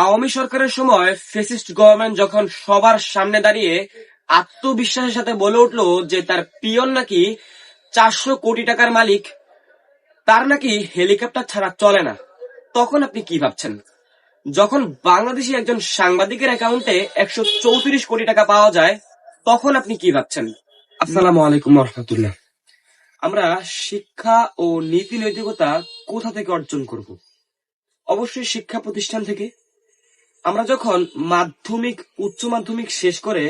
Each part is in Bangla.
আওয়ামী সরকারের সময় ফ্যাসিস্ট গভর্নমেন্ট যখন সবার সামনে দাঁড়িয়ে আত্মবিশ্বাসের সাথে বলে উঠলো যে তার পিয়ন নাকি 400 কোটি টাকার মালিক, তার নাকি হেলিকপ্টার ছাড়া চলে না, তখন আপনি কি ভাবছেন? যখন বাংলাদেশি একজন সাংবাদিকের অ্যাকাউন্টে 134 কোটি টাকা পাওয়া যায়, তখন আপনি কি ভাবছেন? আসসালামু আলাইকুম রহমতুল্লাহ। আমরা শিক্ষা ও নীতি নৈতিকতা কোথা থেকে অর্জন করব? অবশ্যই শিক্ষা প্রতিষ্ঠান থেকে। আমরা যখন মাধ্যমিক উচ্চ মাধ্যমিক শেষ করে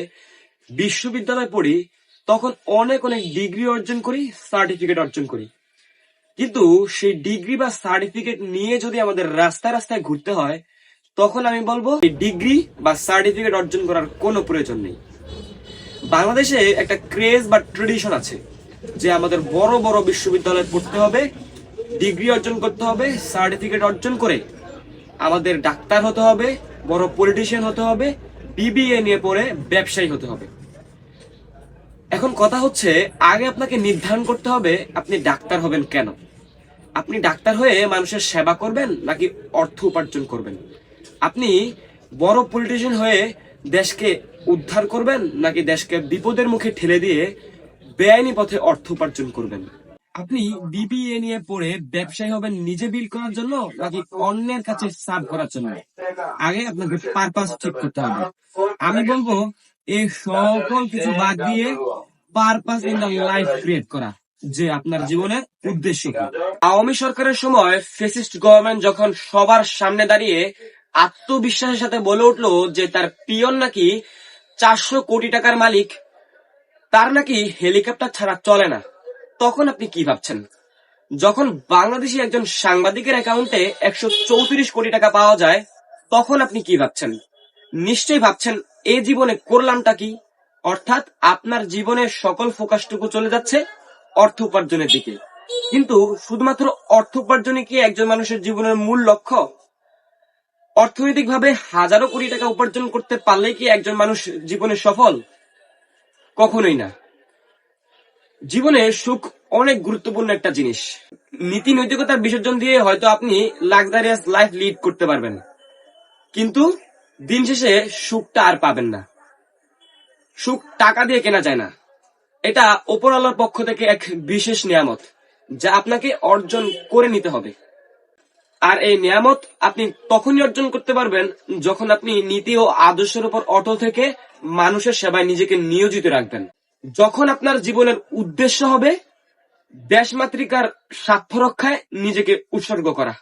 বিশ্ববিদ্যালয়ে পড়ি, তখন অনেক অনেক ডিগ্রি অর্জন করি, সার্টিফিকেট অর্জন করি। কিন্তু সেই ডিগ্রি বা সার্টিফিকেট নিয়ে যদি আমাদের রাস্তায় রাস্তায় ঘুরতে হয়, তখন আমি বলবো এই ডিগ্রি বা সার্টিফিকেট অর্জন করার কোনো প্রয়োজন নেই। বাংলাদেশে একটা ক্রেজ বা ট্রেডিশন আছে যে আমাদের বড় বড় বিশ্ববিদ্যালয়ে পড়তে হবে, ডিগ্রি অর্জন করতে হবে, সার্টিফিকেট অর্জন করে আমাদের ডাক্তার হতে হবে, বড় পলিটিশিয়ান হতে হবে, বিবিএ নিয়ে পড়ে ব্যবসায়ী হতে হবে। এখন কথা হচ্ছে, আগে আপনাকে নির্ধারণ করতে হবে আপনি ডাক্তার হবেন কেন। আপনি ডাক্তার হয়ে মানুষের সেবা করবেন নাকি অর্থ উপার্জন করবেন? আপনি বড় পলিটিশিয়ান হয়ে দেশকে উদ্ধার করবেন নাকি দেশকে বিপদের মুখে ঠেলে দিয়ে বেআইনি পথে অর্থ উপার্জন করবেন? আপনি বিবিএ নিয়ে পড়ে ব্যবসায়ী হবেন নিজে বিল করার জন্য নাকি অন্যের কাছে সার্ভ করার জন্য? আগে আপনাকে পারপাস ঠিক করতে হবে। আমি বলবো এই সকল কিছু বাদ দিয়ে purpose in the life create করা, যে আপনার জীবনের উদ্দেশ্য কি। আওয়ামী সরকারের সময় ফ্যাসিস্ট গভর্নমেন্ট যখন সবার সামনে দাঁড়িয়ে আত্মবিশ্বাসের সাথে বলে উঠলো যে তার পিয়ন নাকি 400 কোটি টাকার মালিক, তার নাকি হেলিকপ্টার ছাড়া চলে না, তখন আপনি কি ভাবছেন? যখন বাংলাদেশি একজন সাংবাদিকের অ্যাকাউন্টে 134 কোটি টাকা পাওয়া যায়, তখন আপনি কি ভাবছেন? নিশ্চয়ই ভাবছেন এ জীবনে করলামটা কি। অর্থাৎ আপনার জীবনের সকল ফোকাসটুকু চলে যাচ্ছে অর্থ উপার্জনের দিকে। কিন্তু শুধুমাত্র অর্থ উপার্জনই কি একজন মানুষের জীবনের মূল লক্ষ্য? অর্থনৈতিকভাবে হাজারো কোটি টাকা উপার্জন করতে পারলেই কি একজন মানুষ জীবনে সফল? কখনোই না। জীবনে সুখ অনেক গুরুত্বপূর্ণ একটা জিনিস। নীতি নৈতিকতার বিসর্জন দিয়ে হয়তো আপনি লাক্সারিয়াস লাইফ লিড করতে পারবেন, কিন্তু দিন শেষে সুখটা আর পাবেন না। সুখ টাকা দিয়ে কেনা যায় না। এটা উপরওয়ালার পক্ষ থেকে এক বিশেষ নিয়ামত, যা আপনাকে অর্জন করে নিতে হবে। আর এই নিয়ামত আপনি তখনই অর্জন করতে পারবেন যখন আপনি নীতি ও আদর্শের উপর অটল থেকে মানুষের সেবায় নিজেকে নিয়োজিত রাখবেন। যখন আপনার জীবনের উদ্দেশ্য হবে দেশমাতৃকার স্বার্থ রক্ষায় নিজেকে উৎসর্গ করা।